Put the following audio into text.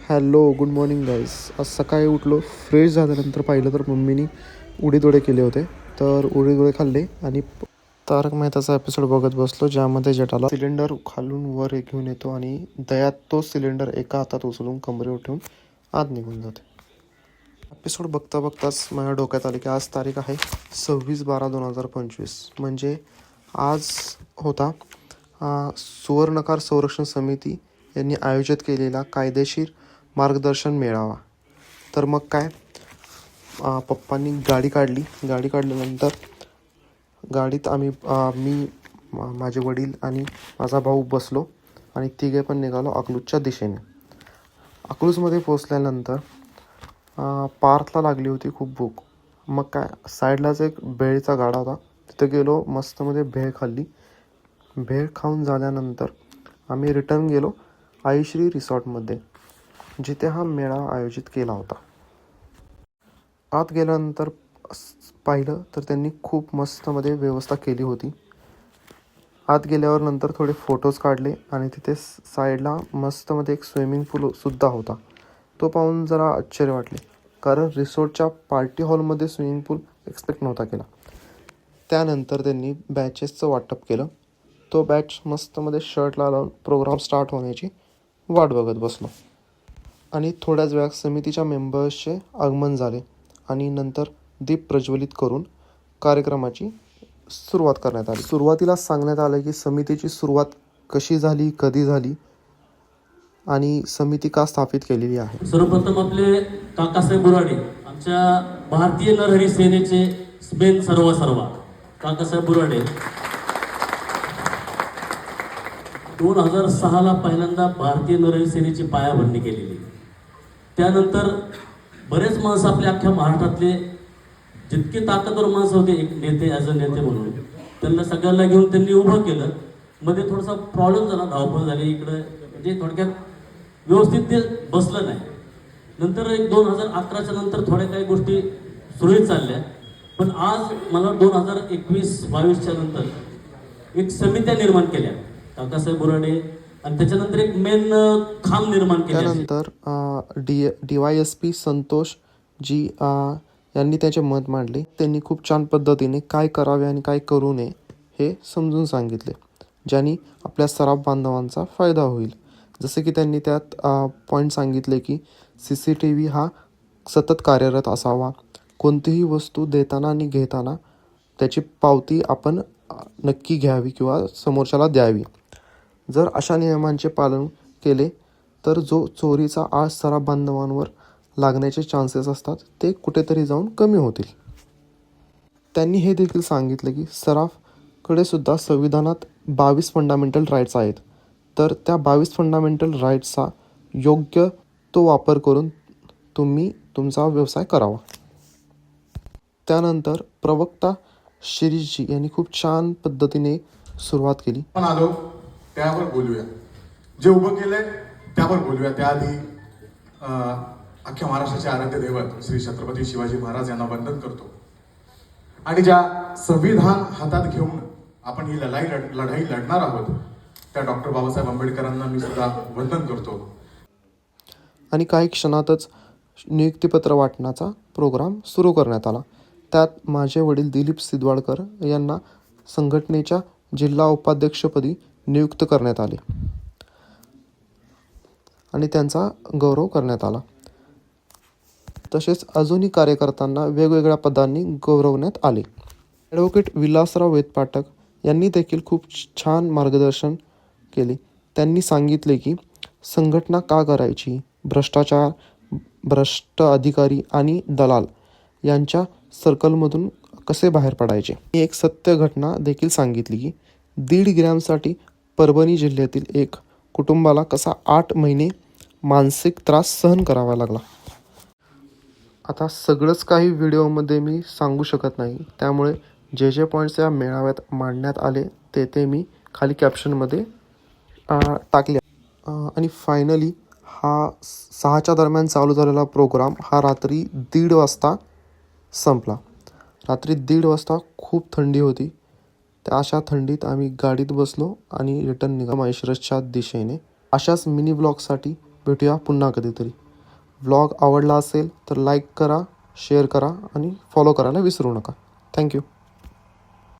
Hello good morning guys. आज सकाळी उठलो, फ्रेश झाल्यानंतर पाहिलं तर मम्मीनी उडीद वडे केले होते. तर उडीद वडे खाल्ले आणि तारक मेहताचा एपिसोड बघत बसलो, ज्यामध्ये जेठाला सिलेंडर खालून वर घेऊन येतो आणि दयात तो सिलेंडर एका हातात उचलून कमरेवर ठेवून आत निघून जाते. एपिसोड बघता बघताच माझ्या डोक्यात आले की आज तारीख आहे 26/12/2025. म्हणजे आज होता सुवर्णकार संरक्षण समिती यांनी आयोजित केलेला कायदेशीर मार्गदर्शन मेळावा. तर मग काय, पप्पांनी गाडी काढल्यानंतर गाडीत मी माझे वडील आणि माझा भाऊ बसलो आणि तिघे पण निघालो अकलूजच्या दिशेने. अकलूजमध्ये पोचल्यानंतर पार्थला लागली होती खूप भूक. मग काय, साईडलाच एक भेळचा गाडा होता, तिथं गेलो, मस्तमध्ये भेळ खाल्ली. भेळ खाऊन झाल्यानंतर आम्ही रिटर्न गेलो आईश्री रिसॉर्टमध्ये, जिथे हा मेळावा आयोजित केला होता. आत गेल्यानंतर पाहिलं तर त्यांनी खूप मस्तमध्ये व्यवस्था केली होती. आत गेल्यावर नंतर थोडे फोटोज काढले आणि तिथे साईडला मस्तमध्ये एक स्विमिंग पूलसुद्धा होता. तो पाहून जरा आश्चर्य वाटले, कारण रिसॉर्टच्या पार्टी हॉलमध्ये स्विमिंग पूल एक्सपेक्ट नव्हता केला. त्यानंतर त्यांनी बॅचेसचं वाटप केलं. तो बॅच मस्तमध्ये शर्टला लावून प्रोग्राम स्टार्ट होण्याची वाट बघत बसलो. आणि थोड्याच वेळात समितीच्या मेंबर्सचे आगमन झाले आणि नंतर दीप प्रज्वलित करून कार्यक्रमाची सुरुवात करण्यात आली. सुरुवातीला सांगण्यात आलं की समितीची सुरुवात कशी झाली, कधी झाली आणि समिती का स्थापित केलेली आहे. सर्वप्रथम आपले काकासाहेब बुराडे, आमच्या भारतीय नरहरी सेनेचे मेन सर्वा काकासाहेब बुराडे 2006ला पहिल्यांदा भारतीय नरहरी सेनेची पायाभरणी केलेली. त्यानंतर बरेच माणसं आपल्या अख्ख्या महाराष्ट्रातले जितके ताकदवर माणसं होते, एक नेते ॲज अ नेते म्हणून, त्यांना सगळ्यांना घेऊन त्यांनी उभं केलं. मध्ये थोडासा प्रॉब्लेम झाला, धावपळ झाली इकडं, म्हणजे थोडक्यात व्यवस्थित ते बसलं नाही. नंतर एक 2011च्या नंतर थोड्या काही गोष्टी सुरळीत चालल्या. पण आज मला 2021-22च्या नंतर एक समित्या निर्माण केल्या काकासाहेब बुराडे, आणि त्याच्यानंतर एक मेन खांब निर्माण केला. त्यानंतर DYSP संतोष जी यांनी त्याचे मत मांडले. त्यांनी खूप छान पद्धतीने काय करावे आणि काय करू नये हे समजून सांगितले, ज्यांनी आपल्या सराफ बांधवांचा फायदा होईल. जसे की त्यांनी त्यात पॉईंट सांगितले की CCTV हा सतत कार्यरत असावा, कोणतीही वस्तू देताना आणि घेताना त्याची पावती आपण नक्की घ्यावी किंवा समोरच्याला द्यावी. जर अशा नियमांचे पालन केले तर जो चोरीचा आळ सराफ बांधवांवर लागण्याचे चान्सेस असतात ते कुठेतरी जाऊन कमी होतील. त्यांनी हे देखील सांगितले की सराफकडे सुद्धा संविधानात 22 फंडामेंटल राईट्स आहेत. तर त्या 22 फंडामेंटल राईट्सचा योग्य तो वापर करून तुम्ही तुमचा व्यवसाय करावा. त्यानंतर प्रवक्ता शिरीषजी यांनी खूप छान पद्धतीने सुरुवात केली. आपण आलो त्यावर बोलूया, जे उभं केलंय त्यावर बोलूया. त्याआधी अख्ख्या महाराष्ट्राचे आराध्य दैवत श्री छत्रपती शिवाजी महाराज यांना वंदन करतो. आणि ज्या संविधान हातात घेऊन आपण ही लढाई लढणार आहोत त्या डॉक्टर बाबासाहेब आंबेडकरांना मी सुद्धा वंदन करतो. आणि काही क्षणातच नियुक्तीपत्र वाटण्याचा प्रोग्राम सुरू करण्यात आला. त्यात माझे वडील दिलीप सिद्वाळकर यांना संघटनेच्या जिल्हा उपाध्यक्षपदी नियुक्त करण्यात आले आणि त्यांचा गौरव करण्यात आला. तसेच अजूनही कार्यकर्त्यांना वेगवेगळ्या पदांनी गौरवण्यात आले. ॲडव्होकेट विलासराव वेदपाठक यांनी देखील खूप छान मार्गदर्शन केले. त्यांनी सांगितले की संघटना का करायची, भ्रष्टाचार, भ्रष्ट अधिकारी आणि दलाल यांच्या सर्कलमधून कसे बाहेर पडायचे. एक सत्य घटना देखील सांगितली की 1.5 ग्रॅमसाठी परभणी जिल्ह्यातील एक कुटुंबाला कसा 8 महिने मानसिक त्रास सहन करावा लागला. आता सगळंच काही व्हिडिओमध्ये मी सांगू शकत नाही, त्यामुळे जे पॉईंट्स या मेळाव्यात मांडण्यात आले ते मी खाली कॅप्शनमध्ये टाकले. आणि फायनली हा 6च्या दरम्यान चालू झालेला प्रोग्राम हा रात्री 1:30 वाजता संपला. रात्री 1:30 वाजता खूप थंडी होती. त्या अशा थंडीत आम्ही गाडीत बसलो आणि रिटर्न निघालो माहेश्वरच्या दिशेने. अशाच मिनी ब्लॉगसाठी भेटूया पुन्हा कधीतरी. व्लॉग आवडला असेल तर लाईक करा, शेअर करा आणि फॉलो करायला विसरू नका. थँक्यू.